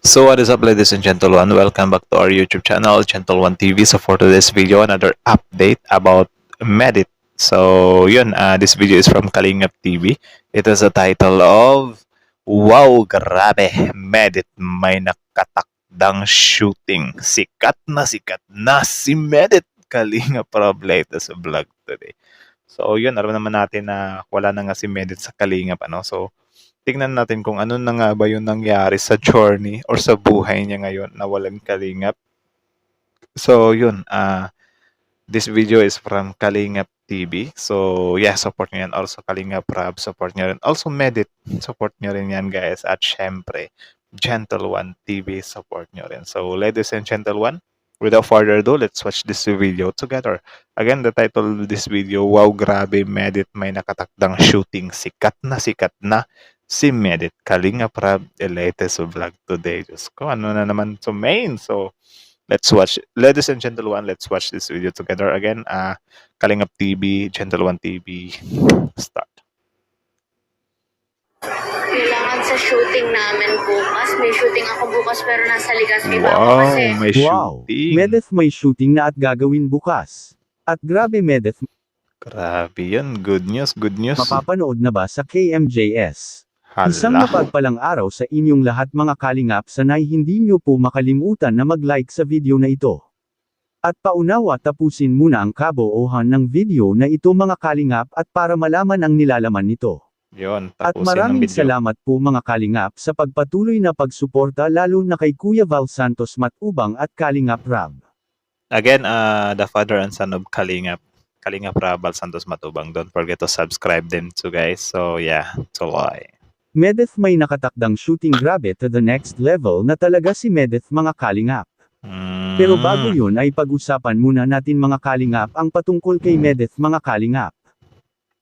So what is up, ladies and gentlemen? Welcome back to our YouTube channel, Gentle One TV. So for today's video, another update about Medit. So yun, this video is from Kalingap TV. It is a title of Wow, grabe, Medit, may nakatakdang shooting. Sikat na si Medit. Kalingap Rob latest vlog today. So yun, alam naman natin na wala na nga si Medit sa Kalingap. So tingnan natin kung ano na nga ba yung nangyari sa journey or sa buhay niya ngayon na walang kalingap. So, yun. This video is from Kalingap TV. So, yeah, support nyo yan. Also, Kalingap Rab, support nyo rin. Also, Medit, support nyo rin yan, guys. At syempre, Gentle One TV, support nyo rin. So, ladies and Gentle One, without further ado, let's watch this video together. Again, the title of this video, Wow, grabe, Medit, may nakatakdang shooting. Sikat na si Medit. Kalingap Rab, the latest vlog today. Diyos ko, ano na naman to main. So, let's watch. Ladies and gentlemen, let's watch this video together. Again, Kalingap TV, Gentle One TV, start. Kailangan sa shooting namin bukas. May shooting ako bukas pero nasa Legazpi pa ako Wow, kasi. may Wow, shooting. Medeth may shooting na at gagawin bukas. At grabe Medeth, Grabe yan. Good news, good news. mapapanood na ba sa KMJS? Isang Hala. mapagpalang araw sa inyong lahat mga kalingap, sanay hindi nyo po makalimutan na mag-like sa video na ito. At paunawa tapusin muna ang kabuuhan ng video na ito mga kalingap at para malaman ang nilalaman nito. Yun, At tapusin ang maraming video. salamat po mga kalingap sa pagpatuloy na pagsuporta lalo na kay Kuya Val Santos Matubang at Kalingap Rab. Again, the father and son of Kalingap Rabal Santos Matubang. Don't forget to subscribe them too, guys. So, yeah, tuloy. Medeth may nakatakdang shooting, grabe to the next level na talaga si Medeth mga kalingap. Pero bago yun ay pag-usapan muna natin mga kalingap ang patungkol kay Medeth mga kalingap.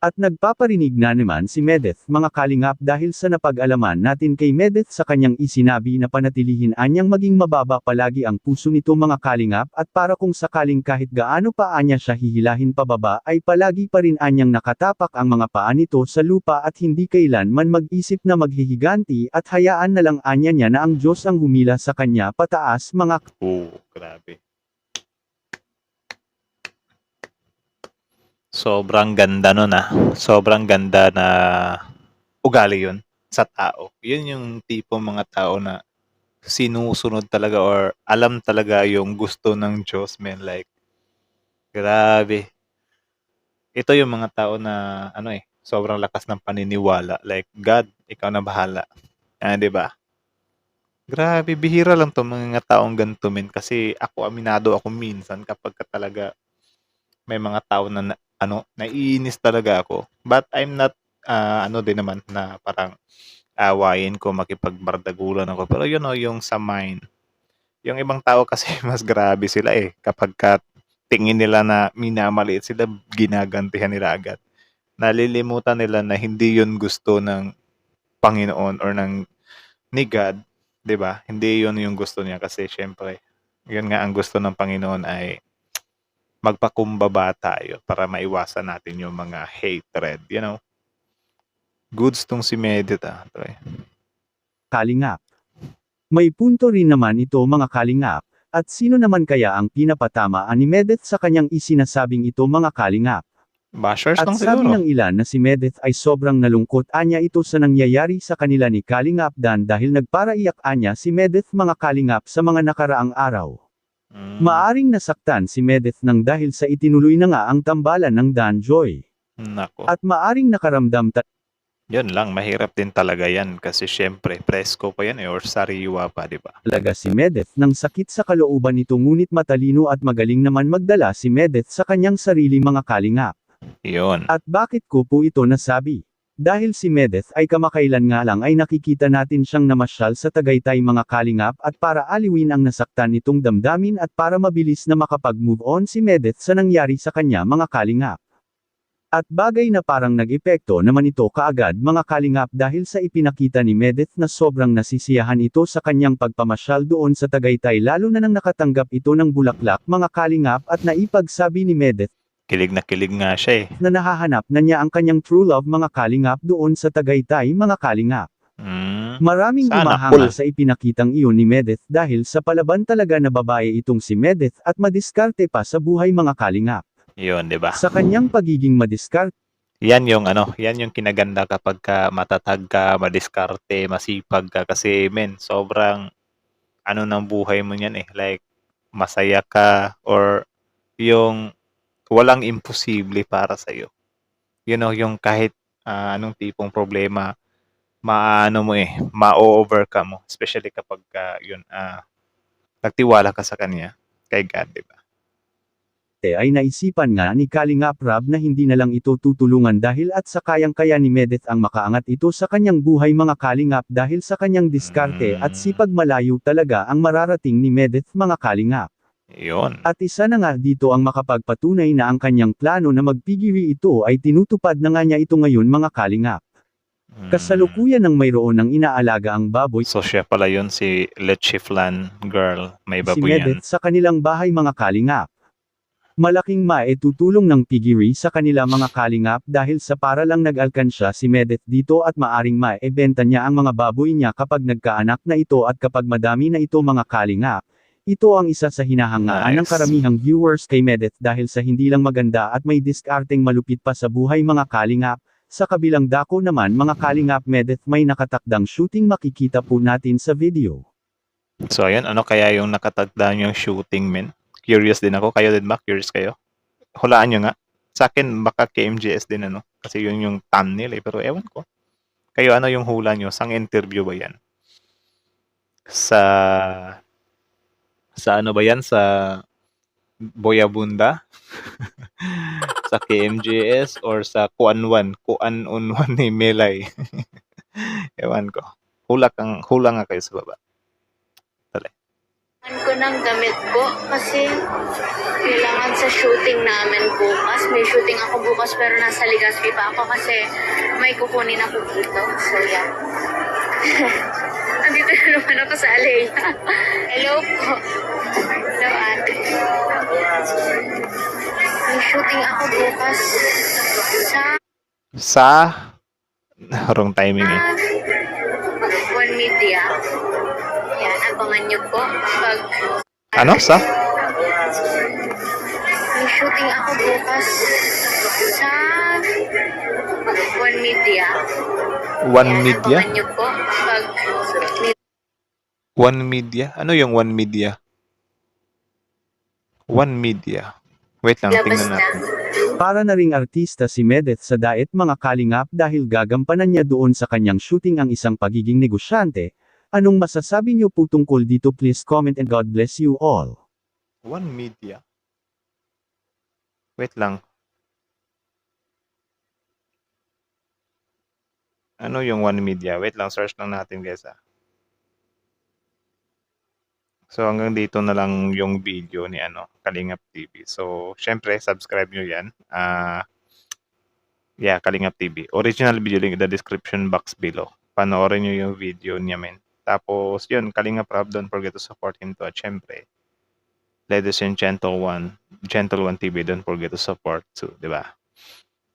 At nagpaparinig na naman si Medeth mga kalingap dahil sa napag-alaman natin kay Medeth sa kanyang isinabi na panatilihin anyang maging mababa palagi ang puso nito mga kalingap at para kung sakaling kahit gaano pa anya siya hihilahin pababa ay palagi pa rin anyang nakatapak ang mga paa nito sa lupa at hindi kailanman mag-isip na maghihiganti at hayaan na lang anya niya na ang Diyos ang humila sa kanya pataas mga Grabe. Sobrang ganda nun Sobrang ganda na ugali yun sa tao. Yun yung tipo mga tao na sinusunod talaga or alam talaga yung gusto ng Diyos, man. Like, grabe. Ito yung mga tao na, sobrang lakas ng paniniwala. Like, God, ikaw na bahala. Di ba? Grabe, bihira lang to mga taong ganito, men. Kasi ako, aminado ako minsan kapag talaga may mga tao na naiinis talaga ako. But I'm not, din naman na parang awayin ko, makipagbardagulan ako. Pero yung sa mind. Yung ibang tao kasi mas grabe sila kapag tingin nila na minamaliit sila, ginagantihan nila agad. Nalilimutan nila na hindi yun gusto ng Panginoon or ni God. 'Di ba? Hindi yun yung gusto niya kasi syempre, yun nga ang gusto ng Panginoon ay magpakumbaba tayo para maiwasan natin yung mga hatred, Goods tong si Medit, pre. kalingap. May punto rin naman ito mga kalingap, at sino naman kaya ang pinapatamaan ni Medeth sa kanyang isinasabing ito mga kalingap? Bashers At lang sabi siguro. ng ilan na si Medeth ay sobrang nalungkot anya ito sa nangyayari sa kanila ni Kalingap Dan dahil nagparaiyak anya si Medeth mga kalingap sa mga nakaraang araw. Maaring nasaktan si Medeth nang dahil sa itinuloy na nga ang tambalan ng Dan Joy. Nako. At maaring nakaramdam Yun lang, mahirap din talaga yan kasi syempre, presko pa yan or sariwa pa, di ba? talaga si Medeth ng sakit sa kalooban nito ngunit matalino at magaling naman magdala si Medeth sa kanyang sarili mga kalingap. Yun. At bakit ko po ito nasabi? Dahil si Medeth ay kamakailan nga lang ay nakikita natin siyang namasyal sa Tagaytay mga kalingap at para aliwin ang nasaktan nitong damdamin at para mabilis na makapag-move on si Medeth sa nangyari sa kanya mga kalingap. At bagay na parang nag-epekto naman ito kaagad mga kalingap dahil sa ipinakita ni Medeth na sobrang nasisiyahan ito sa kanyang pagpamasyal doon sa Tagaytay lalo na nang nakatanggap ito ng bulaklak mga kalingap at naipagsabi ni Medeth Kilig na kilig nga siya na nahahanap na niya ang kanyang true love mga kalingap doon sa Tagaytay mga kalingap. Maraming Sana humahanga all. sa ipinakitang iyon ni Medeth dahil sa palaban talaga na babae itong si Medeth at madiskarte pa sa buhay mga kalingap. Yun, di ba? Sa kanyang pagiging madiskarte, Yan yung yan yung kinaganda kapag ka matatag ka, madiskarte, masipag ka kasi men, sobrang ng buhay mo niyan eh. Like masaya ka or yung walang imposible para sa iyo. Yung kahit anong tipong problema, maano mo ma-overcome mo, especially kapag nagtiwala ka sa kanya, kay God, di ba? ay naisipan nga ni Kalingap Rab na hindi na lang ito tutulungan dahil at sa kayang-kaya ni Medeth ang makaangat ito sa kanyang buhay mga kalingap dahil sa kanyang diskarte at sipag malayo talaga ang mararating ni Medeth mga kalingap. Yun. At isa na nga dito ang makapagpatunay na ang kanyang plano na magpigiri ito ay tinutupad na nga niya ito ngayon mga kalingap. Kasalukuyan ng mayroon ng inaalaga ang baboy So siya pala yun, si Leche Flan girl, may si baboy yan. Medeth sa kanilang bahay mga kalingap. Malaking maitutulong ng pigiri sa kanila mga kalingap dahil sa para lang nag-alkansya si Medeth dito at maaring maibenta niya ang mga baboy niya kapag nagkaanak na ito at kapag madami na ito mga kalingap. Ito ang isa sa hinahangaan ng Nice. karamihang viewers kay Medeth dahil sa hindi lang maganda at may diskarteng malupit pa sa buhay mga kalingap. Sa kabilang dako naman mga kalingap Medeth may nakatakdang shooting makikita po natin sa video. So ayun, ano kaya yung nakatagda yung shooting, men? Curious din ako. Kayo din ba? Curious kayo? Hulaan nyo nga. Sa akin, baka KMJS din Kasi yun yung thumbnail eh. Pero ewan ko. Kayo, ano yung hula nyo? Sang interview ba yan? Sa ano ba yan? Sa Boyabunda? Sa KMJS? Or sa Kuanwan? Kuanunwan ni Melay? Ewan ko. Hula nga kayo sa baba. Ko ng damit po kasi kailangan sa shooting namin bukas. May shooting ako bukas pero nasa Legazpi pa ako kasi may kukunin ako dito. So yeah. Andito na naman ako sa Alea. Hello po. Hello ate. May shooting ako bukas Sa wrong timing eh. One Media. Yan, abangan nyo po. Ano? Sa? May shooting ako bukas sa One Media. One Yan, Media? abangan nyo po. One Media? Ano yung One Media? One Media. Wait lang, Labas tingnan na. natin. Para na ring artista si Medeth sa Daet mga kalingap dahil gagampanan niya doon sa kanyang shooting ang isang pagiging negosyante. Anong masasabi niyo po tungkol dito? Please comment and God bless you all. One Media. Wait lang. Ano yung One Media? Wait lang, search lang natin guys So hanggang dito na lang yung video ni Kalingap TV. So syempre subscribe nyo yan. Kalingap TV. Original video link in the description box below. Panoorin nyo yung video niya men. Tapos yun, Kalingap Rab, don't forget to support him to at syempre. Ladies and Gentle One TV, don't forget to support too, di ba?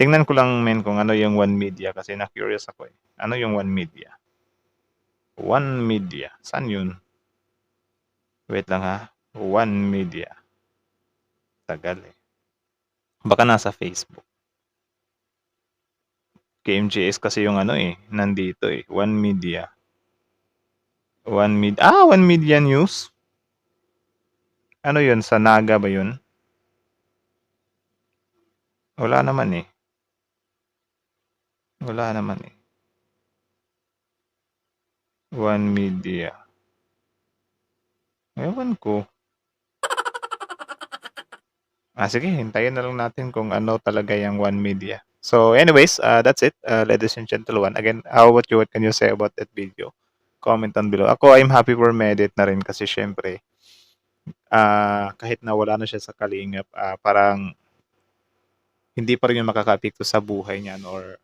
Tingnan ko lang men kung ano yung One Media kasi na-curious ako eh. Ano yung One Media? One Media. Saan yun? Wait lang ha. One Media. Tagal eh. Baka nasa Facebook. KMJS kasi yung nandito eh. One Media. One Media News. Ano yun? Sa Naga ba yun? Wala naman eh. One Media. Ewan ko. Sige, hintayin na lang natin kung ano talaga yung One Media. So anyways, that's it, ladies and gentlemen. Again, how about you? What can you say about that video? Comment down below. Ako, I'm happy for Medeth na rin kasi syempre, kahit na wala na siya sa Kalingap, parang hindi pa rin yung makaka-apekto sa buhay niya or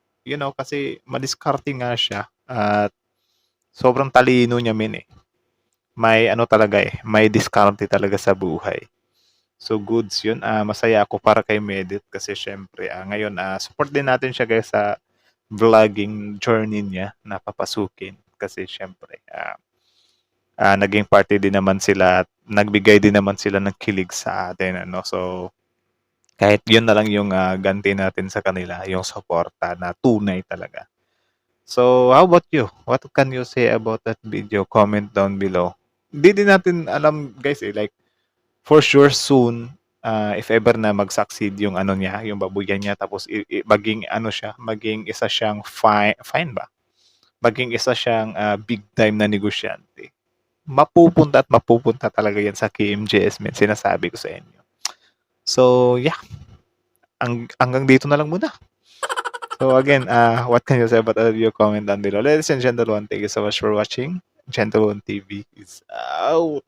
kasi madiskarte nga siya at sobrang talino niya men eh. May talaga eh, may diskarte talaga sa buhay. So goods yun. Masaya ako para kay Medeth kasi syempre ngayon support din natin siya guys sa vlogging journey niya na papasukin. kasi syempre naging party din naman sila at nagbigay din naman sila ng kilig sa atin, ano. So, kahit yun na lang yung ganti natin sa kanila, yung suporta na tunay talaga. So, how about you? What can you say about that video? Comment down below. Hindi din natin alam, guys, like, for sure soon, if ever na mag-succeed yung ano niya, yung babuyan niya, tapos maging ano siya, maging isa siyang fine ba? Maging isa siyang big time na negosyante. Mapupunta at mapupunta talaga yan sa KMJS, men. Sinasabi ko sa inyo. So, yeah. Hanggang dito na lang muna. So again, what can you say about that video? Comment down below. Ladies and gentlemen, thank you so much for watching. Gentleman TV is out.